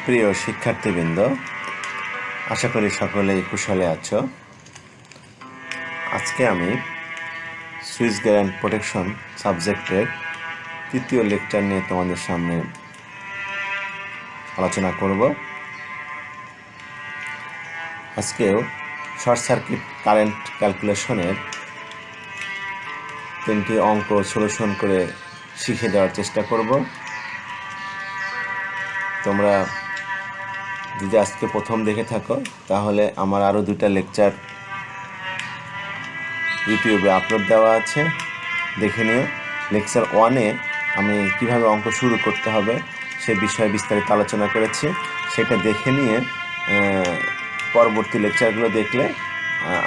প্রিয় শিক্ষার্থীবৃন্দ, আশা করি সকলেই কুশলে আছো। আজকে আমি সুইচগিয়ার অ্যান্ড প্রোটেকশন সাবজেক্টের তৃতীয় লেকচার নিয়ে তোমাদের সামনে আলোচনা করব। আজকেও শর্ট সার্কিট কারেন্ট ক্যালকুলেশনের 3টি অঙ্ক সলিউশন করে শিখে দেওয়ার চেষ্টা করব। তোমরা যদি আজকে প্রথম দেখে থাকো তাহলে আমার আরও 2টা লেকচার ইউটিউবে আপলোড দেওয়া আছে, দেখে নিও। লেকচার 1-এ আমি কিভাবে অঙ্ক শুরু করতে হবে সে বিষয়ে বিস্তারিত আলোচনা করেছি। সেটা দেখে নিয়ে পরবর্তী লেকচারগুলো দেখলে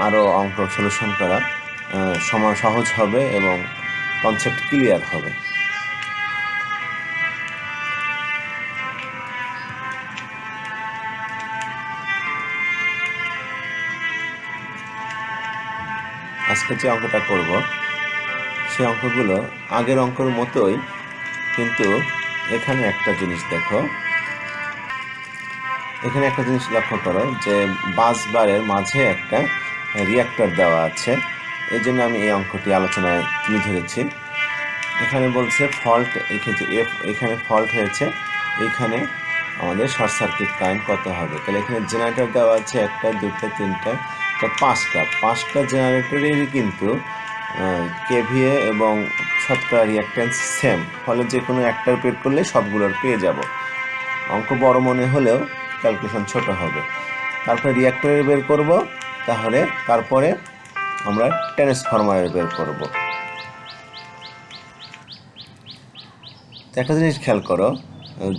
আরও অঙ্ক সলিউশন করা সহজ হবে এবং কনসেপ্ট ক্লিয়ার হবে। আজকে যে অঙ্কটা করব সেই অঙ্কগুলো আগের অঙ্কের মতোই, কিন্তু এখানে একটা জিনিস দেখো, এখানে একটা জিনিস লক্ষ্য করো যে বাস বারের মাঝে একটা রিঅ্যাক্টর দেওয়া আছে। এই জন্য আমি এই অঙ্কটি আলোচনায় তুলে ধরেছি। এখানে বলছে ফল্ট, এখানে ফল্ট হয়েছে, এইখানে আমাদের শর্ট সার্কিট কারেন্ট কত হবে। তাহলে এখানে জেনারেটর দেওয়া আছে 1টা 2টা 3টা 5টা জেনারেটরেরই কিন্তু কেভিএ এবং শতকরা রিঅ্যাক্ট্যান্স সেম, ফলে যে কোনো একটার বের করলে সবগুলোর পেয়ে যাব। অঙ্ক বড় মনে হলেও ক্যালকুলেশন ছোট হবে। তারপরে রিঅ্যাক্টরের বের করব, তারপরে আমরা ট্রান্সফরমারের বের করব। একটা জিনিস খেয়াল করো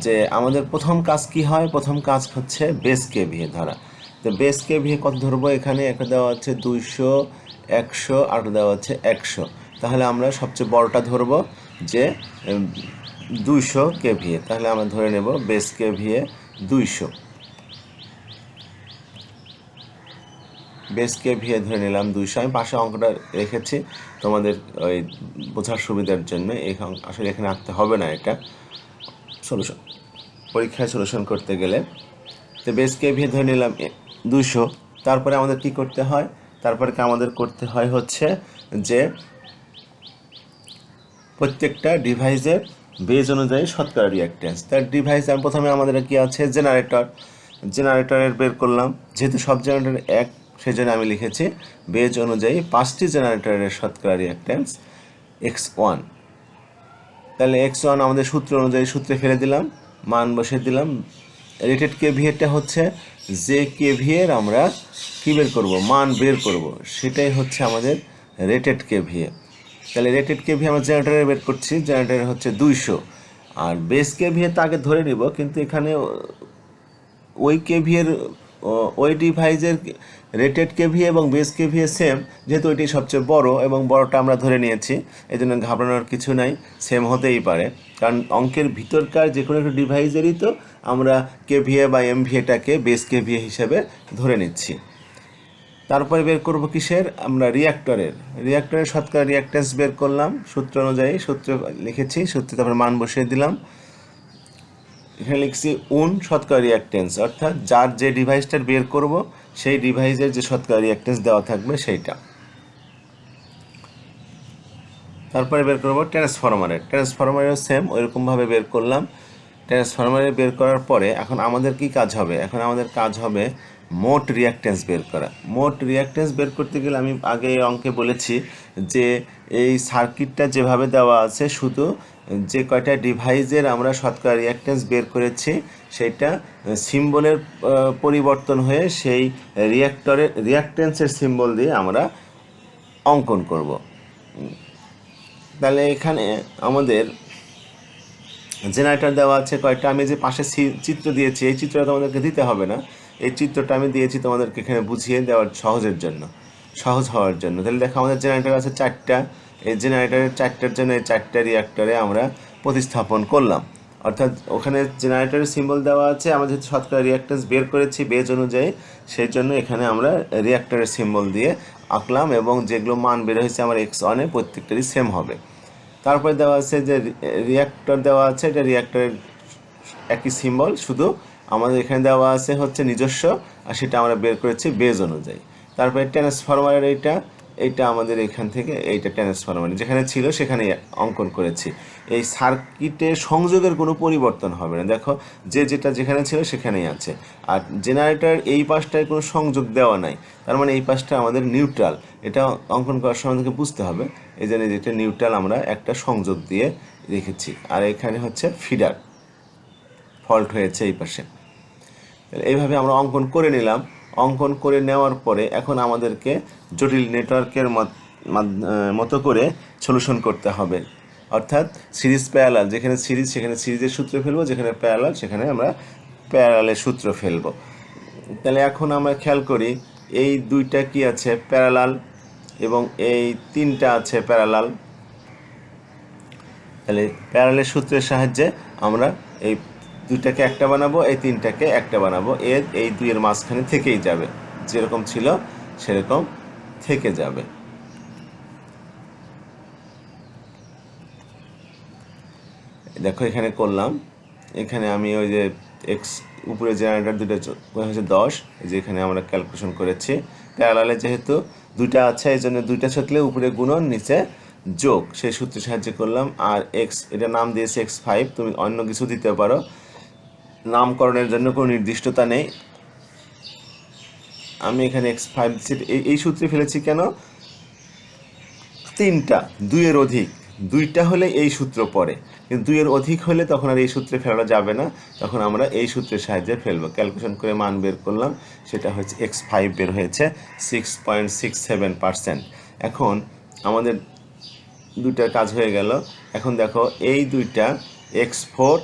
যে আমাদের প্রথম কাজ কি হয়, প্রথম কাজ হচ্ছে বেস কেভিএ ধরা। তো বেস কেভিএ কত ধরবো, এখানে একটা দেওয়া হচ্ছে 200, 100 আর দেওয়া হচ্ছে 100। তাহলে আমরা সবচেয়ে বড়টা ধরবো যে 200 কেভিএ। তাহলে আমরা ধরে নেব বেস কেভিএ 200, বেস কেভিএ ধরে নিলাম 200। আমি পাশে অঙ্কটা রেখেছি তোমাদের ওই বোঝার সুবিধার জন্য। আসলে এখানে আঁকতে হবে না, এটা সলিউশন পরীক্ষায় সলিউশন করতে গেলে। তো বেস কেভিএ ধরে নিলাম 200। তারপরে আমাদের কি করতে হয়, আমাদের করতে হয় হচ্ছে যে প্রত্যেকটা ডিভাইসের বেজ অনুযায়ী শতকরা রিঅ্যাক্ট্যান্স। তার ডিভাইস প্রথমে আমাদের কি আছে, জেনারেটরের বের করলাম। যেহেতু সব জেনারেটর এক, সেই জন্য আমি লিখেছি বেজ অনুযায়ী 5টি জেনারেটরের শতকরা রিঅ্যাক্ট্যান্স x1। তাহলে x1 আমাদের সূত্র অনুযায়ী সূত্রে ফেলে দিলাম, মান বসিয়ে দিলাম। রেটেড কেভিএটা হচ্ছে যে কেভিএর আমরা কী বের করব, মান বের করব, সেটাই হচ্ছে আমাদের রেটেড কেভিএ। তাহলে রেটেড কেভিএ আমরা জেনারেটরে বের করছি, জেনারেটরে হচ্ছে 200। আর বেস কেভিএ তো আগে ধরে নিব, কিন্তু এখানে ওই কেভিএর ওই ডিভাইসের রেটেড কেভিএ এবং বেস কেভিএ সেম, যেহেতু ওইটি সবচেয়ে বড় এবং বড়টা আমরা ধরে নিয়েছি, এই জন্য ঘাবড়ানোর কিছু নাই, সেম হতেই পারে। কারণ অঙ্কের ভিতরকার যে কোনো একটা ডিভাইসেরই তো আমরা কেভিএ বা এমভিএটাকে বেস কেভিএ হিসেবে ধরে নিচ্ছি। তারপরে বের করব কিসের, আমরা রিঅ্যাক্টরের শতকরা রিঅ্যাক্ট্যান্স বের করলাম সূত্র অনুযায়ী, সূত্র লিখেছি, সূত্রে তারপরে মান বসিয়ে দিলাম। এখানে লিখছি শতকরা রিঅ্যাক্ট্যান্স, অর্থাৎ যার যে ডিভাইসটার বের করব সেই ডিভাইসের যে শতকরা রিঅ্যাক্ট্যান্স দেওয়া থাকবে সেইটা। তারপরে বের করব ট্রান্সফরমারের সেম ওইরকমভাবে বের করলাম। ট্রান্সফরমারে বের করার পরে এখন আমাদের কি কাজ হবে, এখন আমাদের কাজ হবে মোট রিঅ্যাক্ট্যান্স বের করা। মোট রিঅ্যাক্ট্যান্স বের করতে গেলে আমি আগে অঙ্কে বলেছি যে এই সার্কিটটা যেভাবে দেওয়া আছে, শুধু যে কয়টা ডিভাইসের আমরা শতকরা রিঅ্যাক্ট্যান্স বের করেছি সেইটা সিম্বলের পরিবর্তন হয়ে সেই রিঅ্যাক্ট্যান্সের সিম্বল দিয়ে আমরা অঙ্কন করব। তাহলে এখানে আমাদের জেনারেটর দেওয়া আছে কয়টা, আমি যে পাশে চিত্র দিয়েছি এই চিত্রটা তোমাদেরকে দিতে হবে না, এই চিত্রটা আমি দিয়েছি তোমাদেরকে এখানে বুঝিয়ে দেওয়ার সহজ হওয়ার জন্য। তাহলে দেখো আমাদের জেনারেটর আছে 4টা, এই জেনারেটরের 4টার জন্য এই 4টা রিঅ্যাক্টরে আমরা প্রতিস্থাপন করলাম। অর্থাৎ ওখানে জেনারেটরের সিম্বল দেওয়া আছে, আমরা যেহেতু শতকরা রিঅ্যাক্ট্যান্স বের করেছি বেজ অনুযায়ী, সেই জন্য এখানে আমরা রিঅ্যাক্টরের সিম্বল দিয়ে আঁকলাম এবং যেগুলো মান বের হয়েছে আমার x1-এ প্রত্যেকটারই সেম হবে। তারপরে দেওয়া আছে যে রিঅ্যাক্টর দেওয়া আছে, এটা রিঅ্যাক্টরের একই সিম্বল, শুধু আমাদের এখানে দেওয়া আছে হচ্ছে নিজস্ব, আর সেটা আমরা বের করেছি বেজ অনুযায়ী। তারপরে ট্রান্সফরমারের এইটা আমাদের এখান থেকে এইটা ট্রান্সফরমার যেখানে ছিল সেখানেই অঙ্কন করেছি। এই সার্কিটে সংযোগের কোনো পরিবর্তন হবে না, দেখো যেটা যেখানে ছিল সেখানেই আছে। আর জেনারেটর এই পাশটায় কোনো সংযোগ দেওয়া নাই, তার মানে এই পাশটা আমাদের নিউট্রাল। এটা অঙ্কন করার সময় থেকে বুঝতে হবে, এই জন্য যেটা নিউট্রাল আমরা একটা সংযোগ দিয়ে রেখেছি। আর এখানে হচ্ছে ফিডার ফল্ট হয়েছে এই পাশে। এইভাবে আমরা অঙ্কন করে নিলাম। অঙ্কন করে নেওয়ার পরে এখন আমাদেরকে জটিল নেটওয়ার্কের মতো করে সলিউশন করতে হবে, অর্থাৎ সিরিজ প্যারালাল, যেখানে সিরিজ সেখানে সিরিজের সূত্র ফেলবো, যেখানে প্যারালাল সেখানে আমরা প্যারালালের সূত্র ফেলবো। তাহলে এখন আমরা খেয়াল করি এই দুইটা কি আছে প্যারালাল, এবং এই তিনটা আছে প্যারালাল। তাহলে প্যারালালের সূত্রের সাহায্যে আমরা এই দুইটাকে একটা বানাবো, এই তিনটাকে একটা বানাবো, এই দুইয়ের মাঝখানে থেকেই যাবে, যেরকম ছিল সেরকম থেকে যাবে। দেখো এখানে করলাম, এখানে আমি ওই যে এক্স উপরে জেনারেটর দুটো হচ্ছে 10, এই যে এখানে আমরা ক্যালকুলেশন করেছি। প্যারালালে যেহেতু দুইটা আছে এই জন্য দুইটা থাকলে উপরে গুণন নিচে যোগ, সেই সূত্রের সাহায্যে করলাম। আর এক্স এটা নাম দিয়েছে x5, তুমি অন্য কিছু দিতে পারো, নামকরণের জন্য কোনো নির্দিষ্টতা নেই। আমি এখানে x5 দিচ্ছি, এই সূত্রে ফেলেছি কেন, তিনটা দুইয়ের অধিক, দুইটা হলে এই সূত্র পড়ে, কিন্তু দুইয়ের অধিক হলে তখন আর এই সূত্রে ফেলা যাবে না, তখন আমরা এই সূত্রের সাহায্যে ফেলবো। ক্যালকুলেশন করে মান বের করলাম, সেটা হচ্ছে x5 বের হয়েছে 6.67%। এখন আমাদের দুইটার কাজ হয়ে গেল। এখন দেখো এই দুইটা x4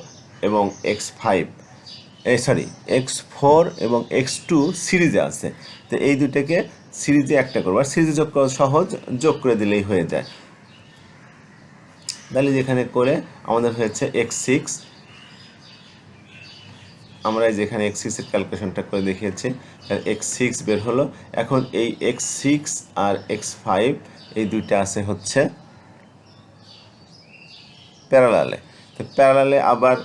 এবং x5 x4 এবং x2 সিরিজে আছে, তো এই দুইটাকে সিরিজে একটা করবো, আর সিরিজে যোগ করা সহজ, যোগ করে দিলেই হয়ে যায়। তাহলে যেখানে করে আমাদের হয়েছে x6, আমরা যেখানে x6 এর ক্যালকুলেশনটা করে দেখিয়েছি, x6 বের হলো। এখন এই x6 আর x5 এই দুইটা আছে হচ্ছে প্যারালালে, তো প্যারালালে আবার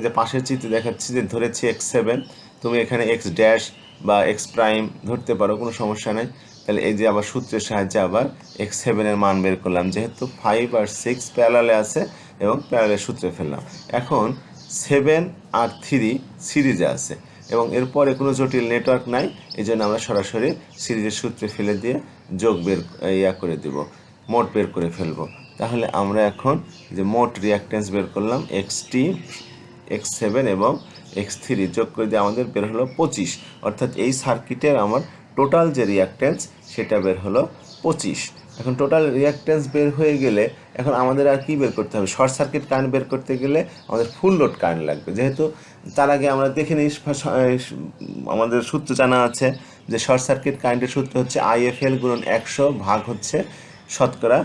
যে পাশের চিত্রে দেখাচ্ছি যে ধরেছি x7, তুমি এখানে x ড্যাশ বা x প্রাইম ধরতে পারো, কোনো সমস্যা নেই। তাহলে এই যে আবার সূত্রের সাহায্যে আবার x7 এর মান বের করলাম, যেহেতু 5 আর 6 প্যারালালে আছে এবং প্যারালালের সূত্রে ফেললাম। এখন 7 আর 3 সিরিজে আছে এবং এরপরে কোনো জটিল নেটওয়ার্ক নাই, এই জন্য আমরা সরাসরি সিরিজের সূত্রে ফেলে দিয়ে যোগ করে দেব, মোট বের করে ফেলবো। তাহলে আমরা এখন যে মোট রিঅ্যাকট্যান্স বের করলাম, x7 এবং x3 যোগ করে দিয়ে আমাদের বের হলো 25, অর্থাৎ এই সার্কিটের আমার টোটাল যে রিঅ্যাকট্যান্স সেটা বের হলো 25। এখন টোটাল রিঅ্যাকট্যান্স বের হয়ে গেলে এখন আমাদের আর কি বের করতে হবে, শর্ট সার্কিট কারেন্ট বের করতে গেলে আমাদের ফুল লোড কারেন্ট লাগবে। যেহেতু তার আগে আমরা দেখে নিই, আমাদের সূত্র জানা আছে যে শর্ট সার্কিট কারেন্টের সূত্র হচ্ছে IFL × 100 ভাগ হচ্ছে শতকরা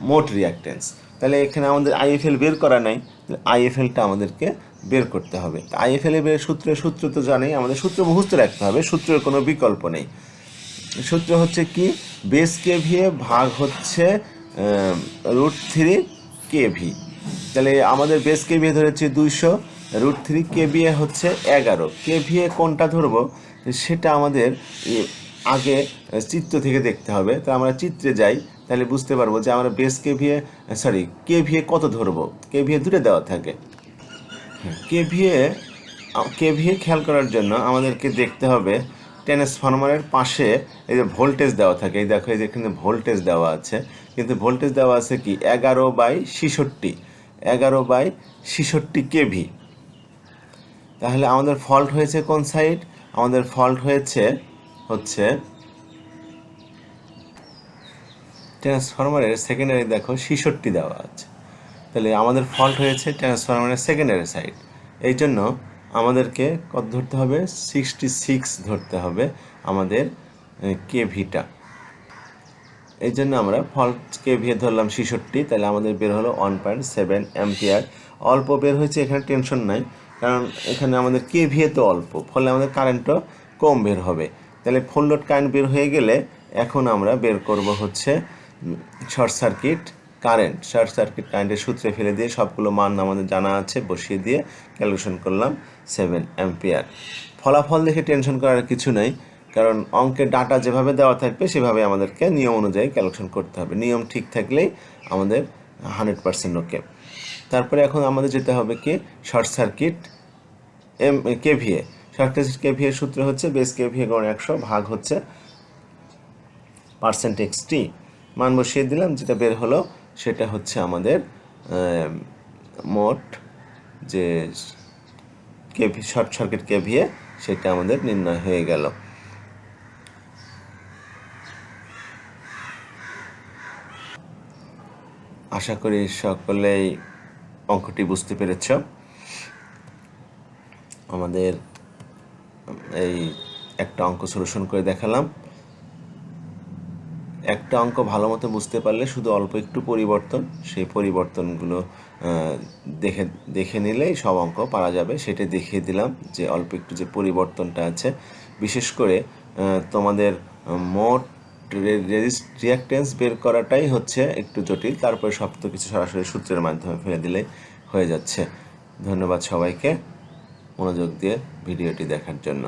মোট রিঅ্যাকট্যান্স। তাহলে এখানে আমাদের IFL বের করা নাই, IFLটা আমাদেরকে বের করতে হবে। IFL এর সূত্র তো জানেই, আমাদের সূত্র মুখস্থ রাখতে হবে, সূত্রের কোনো বিকল্প নেই। সূত্র হচ্ছে কি, বেস KVA ভাগ হচ্ছে √3 KV। তাহলে আমাদের বেস KVA ধরেছি 200, √3 KVA হচ্ছে 11। KVA কোনটা ধরবো সেটা আমাদের আগে চিত্র থেকে দেখতে হবে। তো আমরা চিত্রে যাই, তাহলে বুঝতে পারবো যে আমরা বেস KVA কত ধরবো। KVA দুটো দেওয়া থাকে, KVA খেয়াল করার জন্য আমাদেরকে দেখতে হবে ট্রান্সফরমারের পাশে এই যে ভোল্টেজ দেওয়া থাকে, এই দেখো এই যে এখানে ভোল্টেজ দেওয়া আছে, কিন্তু ভোল্টেজ দেওয়া আছে কি 11/66 KV। তাহলে আমাদের ফল্ট হয়েছে কোন সাইড, আমাদের ফল্ট হয়েছে হচ্ছে ট্রান্সফরমারের সেকেন্ডারি, দেখো 66 দেওয়া আছে, তাহলে আমাদের ফল্ট হয়েছে ট্রান্সফরমারের সেকেন্ডারি সাইড। এই জন্য আমাদেরকে কত ধরতে হবে, 66 ধরতে হবে আমাদের KVটা। এই জন্য আমরা ফল্ট KVA ধরলাম 66, তাহলে আমাদের বের হলো 1.7 অ্যাম্পিয়ার। অল্প বের হয়েছে, এখানে টেনশন নাই, কারণ এখানে আমাদের KVA তো অল্প, ফলে আমাদের কারেন্টও কম বের হবে। তাহলে ফুল লোড কারেন্ট বের হয়ে গেলে এখন আমরা বের করব হচ্ছে short circuit current, short circuit কারেন্টের সূত্রে ফেলে দিয়ে সবগুলো মান আমাদের জানা আছে, বসিয়ে দিয়ে ক্যালকুলেশন করলাম 7 অ্যাম্পিয়ার। ফলাফল দেখে টেনশন করার কিছু নেই, কারণ অঙ্কের ডাটা যেভাবে দেওয়া থাকবে সেভাবে আমাদেরকে নিয়ম অনুযায়ী ক্যালকুলেশন করতে হবে। নিয়ম ঠিক থাকলেই আমাদের 100% ওকে। তারপরে এখন আমাদের যেতে হবে কি short circuit KVA. Short circuit KVA সূত্র হচ্ছে বেস কেভিএ গুণ 100 ভাগ হচ্ছে %XT। মান বসিয়ে দিলাম, যেটা বের হলো সেটা হচ্ছে আমাদের মোট যে শর্ট সার্কিট কেভিএ সেটা আমাদের নির্ণয় হয়ে গেল। আশা করি সকলেই অঙ্কটি বুঝতে পেরেছ। আমাদের এই একটা অঙ্ক সলিউশন করে দেখালাম। একটা অঙ্ক ভালো মতো বুঝতে পারলে শুধু অল্প একটু পরিবর্তন, সেই পরিবর্তনগুলো দেখে নিলেই সব অঙ্ক পারা যাবে। সেটা দেখিয়ে দিলাম যে অল্প একটু যে পরিবর্তনটা আছে, বিশেষ করে তোমাদের মোট রিঅ্যাকট্যান্স বের করাটাই হচ্ছে একটু জটিল। তারপরে সব তো কিছু সরাসরি সূত্রের মাধ্যমে ফেলে দিলেই হয়ে যাচ্ছে। ধন্যবাদ সবাইকে মনোযোগ দিয়ে ভিডিওটি দেখার জন্য।